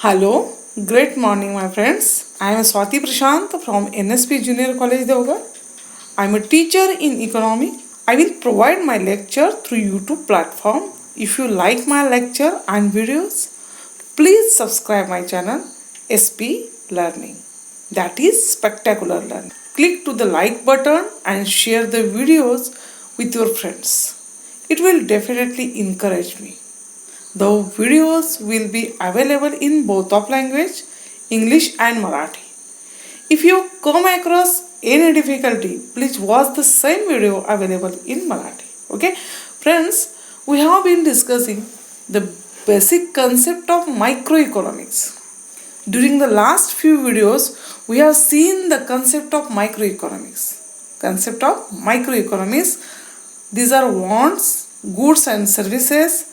Hello, great morning, my friends. I am Swati Prashant from NSP Junior College, Deogar. I am a teacher in economy. I will provide my lecture through YouTube platform. If you like my lecture and videos, please subscribe my channel SP Learning. That is spectacular learning. Click to the like button and share the videos with your friends. It will definitely encourage me. The videos will be available in both of language, English and Marathi. If you come across any difficulty, please watch the same video available in Marathi. Okay, friends, we have been discussing the basic concept of microeconomics. During the last few videos, we have seen the concept of microeconomics. Concept of microeconomics. These are wants, goods and services,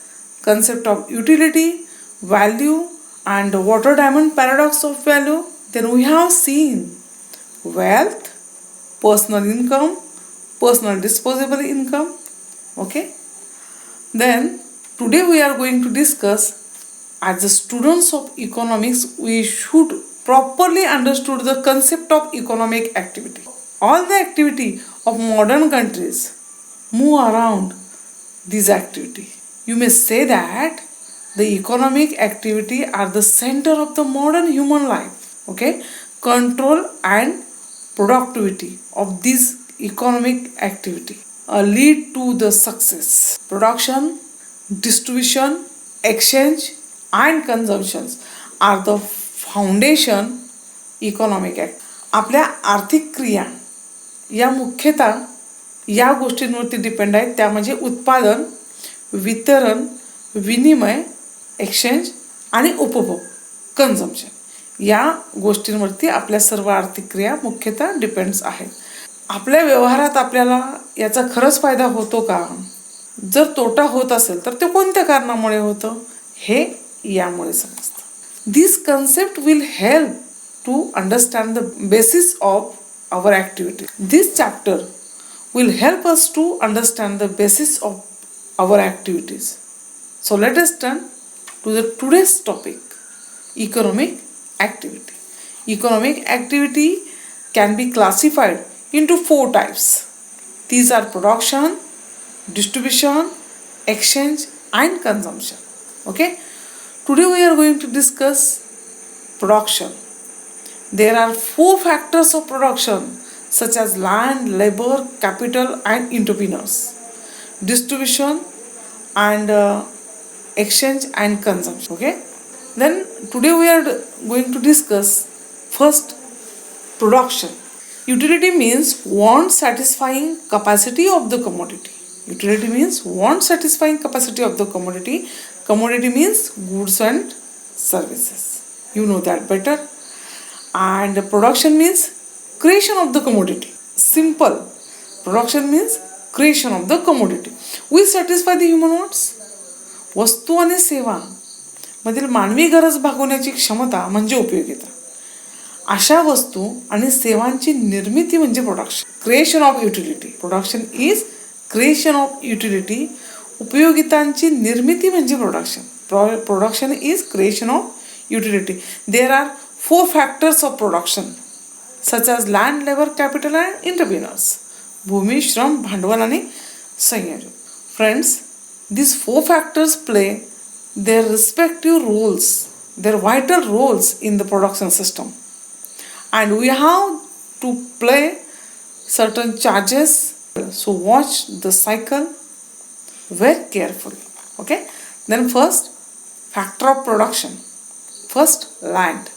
concept of utility, value, and water diamond paradox of value. Then we have seen wealth, personal income, personal disposable income. Okay. Then today we are going to discuss, as the students of economics, we should properly understood the concept of economic activity. All the activity of modern countries move around this activity. You may say that the economic activity are the center of the modern human life. Okay, control and productivity of this economic activity lead to the success. Production, distribution, exchange, and consumptions are the foundation economic act. आपल्या आर्थिक क्रिया या मुख्यतः या गोष्टींवरती depend आहेत. त्या म्हणजे उत्पादन, वितरण, विनिमय, एक्सचेंज आणि उपभोग, कन्झम्पशन या गोष्टींवरती आपल्या सर्व आर्थिक क्रिया मुख्यतः डिपेंड्स आहेत. आपल्या व्यवहारात आपल्याला याचा खरंच फायदा होतो का? जर तोटा होत असेल तर ते कोणत्या कारणामुळे होतं हे यामुळे समजतं. This concept will help to understand the basis of our activity. This chapter will help us to understand the basis of our activities. So let us turn to the today's topic, economic activity. Economic activity can be classified into 4 types. These are production, distribution, exchange and consumption. Okay? Today we are going to discuss production. There are 4 factors of production such as land, labor, capital and entrepreneurs, distribution and exchange and consumption. Okay, then today we are going to discuss first production. Utility means want satisfying capacity of the commodity. Utility means want satisfying capacity of the commodity. Commodity means goods and services. You know that better. And production means creation of the commodity. Simple. Production means creation of the commodity. We satisfy the human wants. वस्तू आणि सेवा मधील मानवी गरज भागवण्याची क्षमता म्हणजे उपयोगिता. अशा वस्तू आणि सेवांची निर्मिती म्हणजे production. Creation of utility. Production is creation of utility. उपयोगितांची निर्मिती म्हणजे production. Production is creation of utility. There are 4 factors of production such as land, labor, capital and entrepreneurs. भूमी, श्रम, भांडवल आणि संयोजन. Friends, these 4 factors play their respective roles, their vital roles in the production system. And we have to play certain charges. So watch the cycle very carefully. Okay? Then first, factor of production. First, land.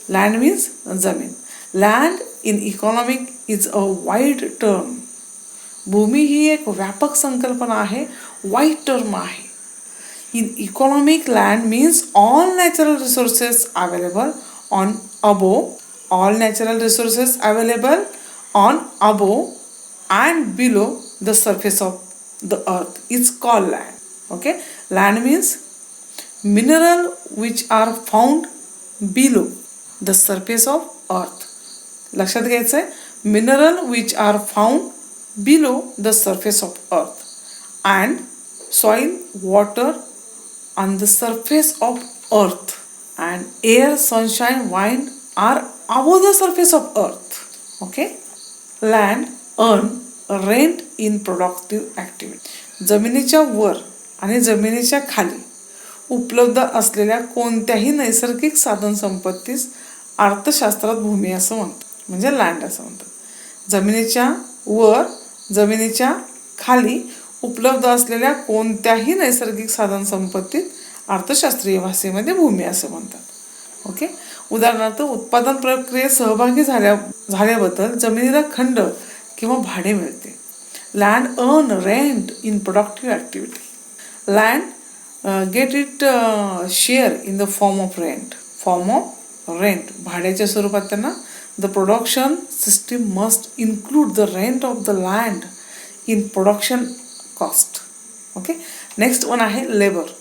Land means जमीन. Land in economic is a wide term. भूमी ही एक व्यापक संकल्पना आहे, wide term आहे. In economic, land means all natural resources available on above, all natural resources available on above and below the surface of the earth is called land. Okay, land means mineral which are found below the surface of earth. लक्षात घ्यायचं आहे, mineral which are found below the surface of earth and soil, water on the surface of earth. and air, sunshine, wind are above the surface of earth. Okay. Land earn rent in productive activity. जमिनीच्या वर आणि जमिनीच्या खाली उपलब्ध असलेल्या कोणत्याही नैसर्गिक साधन संपत्तीस अर्थशास्त्रात भूमी असं म्हणतात, म्हणजे लँड असं म्हणतात. जमिनीच्या वर जमिनीच्या खाली उपलब्ध असलेल्या कोणत्याही नैसर्गिक साधन संपत्तीत अर्थशास्त्रीय भाषेमध्ये भूमी असं म्हणतात. ओके. उदाहरणार्थ उत्पादन प्रक्रियेत सहभागी झाल्याबद्दल जमिनीला खंड किंवा भाडे मिळते. Land earn rent in productive activity. Land get it share in the form of rent. भाड्याच्या स्वरूपात त्यांना the production system must include the rent of the land in production cost. Okay. Next one आहे labour.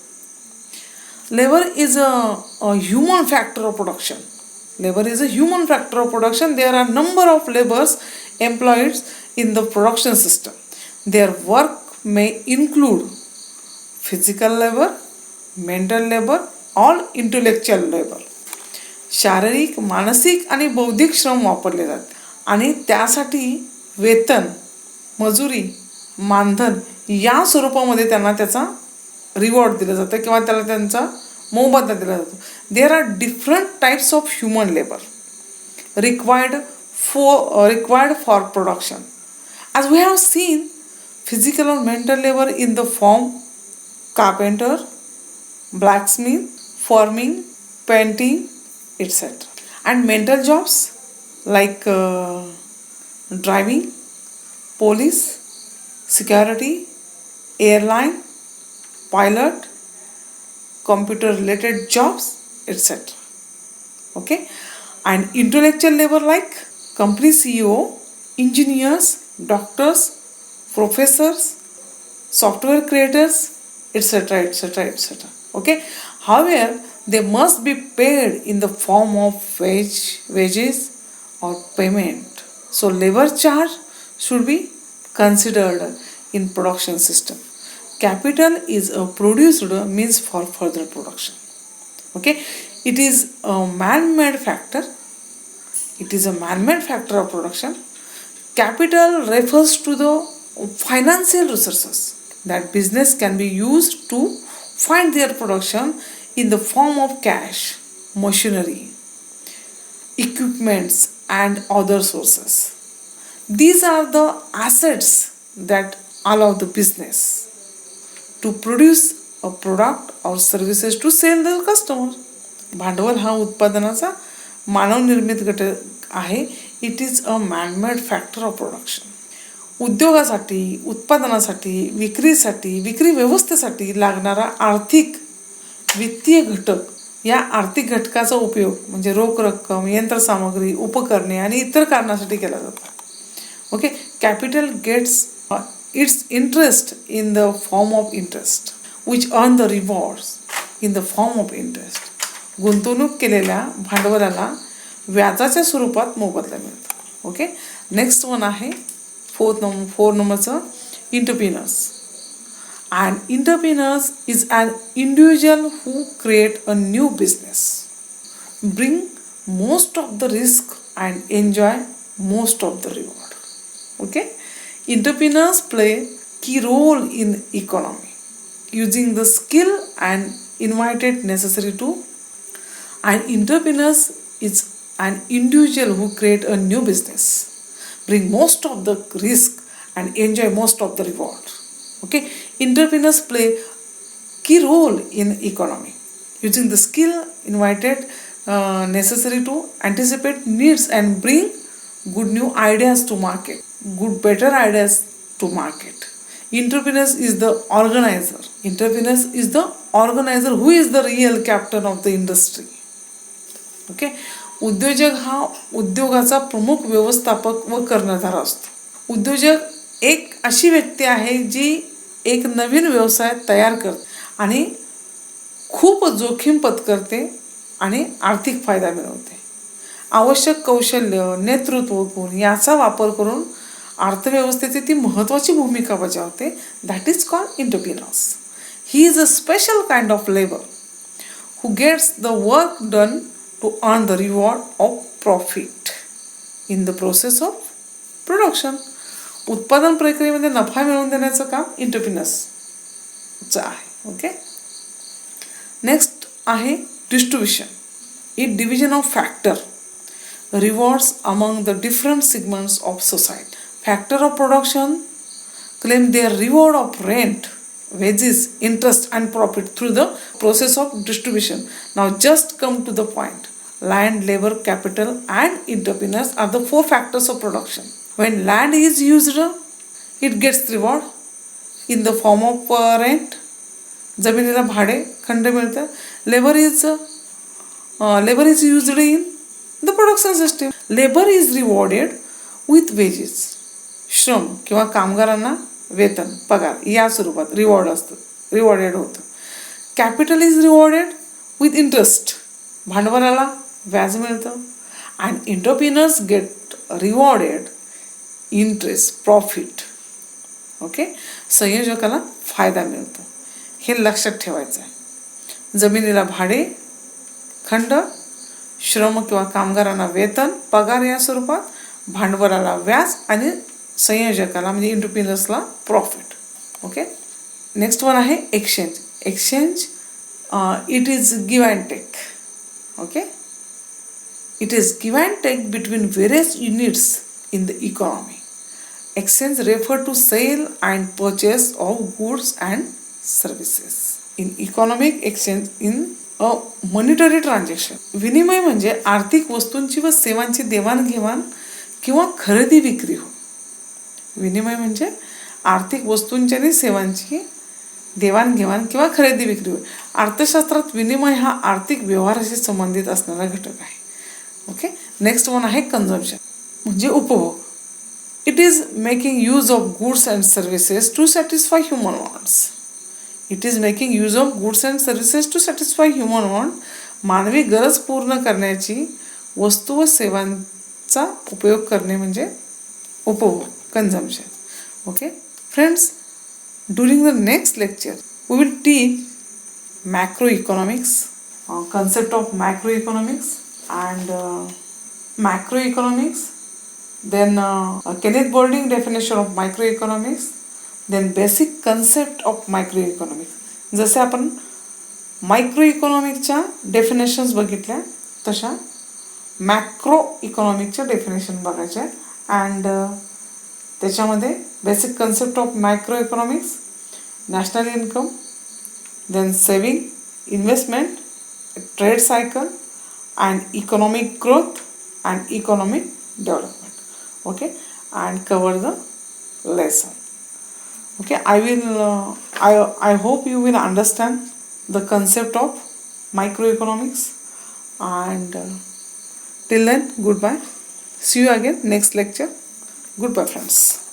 Labor is a human factor of production. Labor is a human factor of production. There are number of laborers employed in the production system. Their work may include physical labor, mental labor, or intellectual labor. शारीरिक, मानसिक आणि बौद्धिक श्रम वापरले जाते आणि त्यासाठी वेतन, मजुरी, मानधन या स्वरूपामध्ये त्यांना त्याचा रिवॉर्ड दिलं जातं किंवा त्याला त्यांचा मोबदला दिला जातो. There are different types of human labour required for production. As we have seen physical और mental labour in the form carpenter, blacksmith, farming, painting etc. And mental jobs like driving, police, security, airline, pilot, computer related jobs etc. Okay. And intellectual labor like company CEO, engineers, doctors, professors, software creators etc. Okay. However, they must be paid in the form of wages or payment. So labor charge should be considered in production system. Capital is a produced means for further production. Okay. It is a man-made factor. It is a man-made factor of production. Capital refers to the financial resources that business can be used to fund their production in the form of cash, machinery, equipments and other sources. These are the assets that allow the business to produce a product or services to sell the customer. भांडवल हा उत्पादनाचा मानवनिर्मित घटक आहे. It is a man-made factor of production. उद्योगासाठी, उत्पादनासाठी, विक्री व्यवस्थेसाठी लागणारा आर्थिक वित्तीय घटक, या आर्थिक घटकाचा उपयोग म्हणजे रोख रक्कम, यंत्रसामग्री, उपकरणे आणि इतर कारणासाठी केला जातो. Okay. Capital gets its interest in the form of interest which earn the rewards in the form of interest. गुंतवणूक केलेल्या भांडवलाला व्याजाच्या स्वरूपात मोबदला मिळतो. ओके. नेक्स्ट वन आहे 4 नंबरचं entrepreneurs. An entrepreneur is an individual who create a new business, bring most of the risk and enjoy most of the reward. Okay. Entrepreneurs play key role in economy using the skill and invited necessary to. An entrepreneur is an individual who create a new business, bring most of the risk and enjoy most of the reward. Okay. Entrepreneurs play key role in economy using the skill invited necessary to anticipate needs and bring good new ideas to market, better ideas to market. Entrepreneurs is the organizer. Entrepreneurs is the organizer who is the real captain of the industry. Okay. उद्योजक हा उद्योगाचा प्रमुख व्यवस्थापक व कर्णधार असतो. उद्योजक एक अशी व्यक्ती आहे जी एक नवीन व्यवसाय तयार करते आणि खूप जोखीम पत्करते आणि आर्थिक फायदा मिळवते. आवश्यक कौशल्य, नेतृत्व गुण याचा वापर करून अर्थव्यवस्थेची ती महत्त्वाची भूमिका बजावते. That is called entrepreneurs. He is a special kind of labour who gets the work done to earn the reward of profit in the process of production. उत्पादन प्रक्रियेमध्ये नफा मिळवून देण्याचं काम इंटरप्रिनर्सचं आहे. ओके. नेक्स्ट आहे distribution. It division of factor rewards among the different segments of society. Factor of production claim their reward of rent, wages, interest and profit through the process of distribution. Now just come to the point. Land, labor, capital and entrepreneurs are the four factors of production. When land is used, it gets reward in the form of rent. जमिनीला भाडे खंड मिळतं. Labor is used in the production system. Labor is rewarded with wages. श्रम किंवा कामगारांना वेतन पगार या स्वरूपात रिवॉर्डेड होतं. Capital is rewarded with interest. भांडवलाला व्याज मिळतं. And entrepreneurs get rewarded interest profit. Okay. संयोजकाला फायदा मिळतो. हे लक्षात ठेवायचं आहे. जमिनीला भाडे खंड, श्रम किंवा कामगारांना वेतन पगार या स्वरूपात, भांडवलाला व्याज आणि संयोजकाला म्हणजे एंटरप्रिनर्सला प्रॉफिट. ओके. नेक्स्ट वन आहे exchange. Exchange it is give and take. Okay. It is give and take between various units in the economy. Exchange refer to sale and purchase of goods and services. In economic exchange in a monetary transaction. विनिमय म्हणजे आर्थिक वस्तूंची व सेवांची देवाणघेवाण किंवा खरेदी विक्री हो. विनिमय म्हणजे आर्थिक वस्तूंची आणि सेवांची देवाणघेवाण किंवा खरेदी विक्री होय. अर्थशास्त्रात विनिमय हा आर्थिक व्यवहाराशी संबंधित असणारा घटक आहे. ओके. नेक्स्ट वन आहे कन्झम्पशन म्हणजे उपभोग. It is making use of goods and services to satisfy human wants. It is making use of goods and services to satisfy human want. मानवी गरज पूर्ण करण्याची वस्तू व सेवांचा उपयोग करणे म्हणजे उपभोग consumption. Okay friends, during the next lecture we will teach macroeconomics, concept of macroeconomics and macroeconomics, then Kenneth Boulding definition of microeconomics, then basic concept of microeconomics. जसे आपण मायक्रो इकॉनॉमिकच्या डेफिनेशन्स बघितल्या तशा मॅक्रो इकॉनॉमिकच्या डेफिनेशन बघायच्या and त्याच्यामध्ये basic concept of micro economics, national income, then saving, investment, trade cycle and economic growth and economic development. Okay, and cover the lesson. Okay, I hope you will understand the concept of microeconomics and till then goodbye. See you again next lecture. Goodbye friends.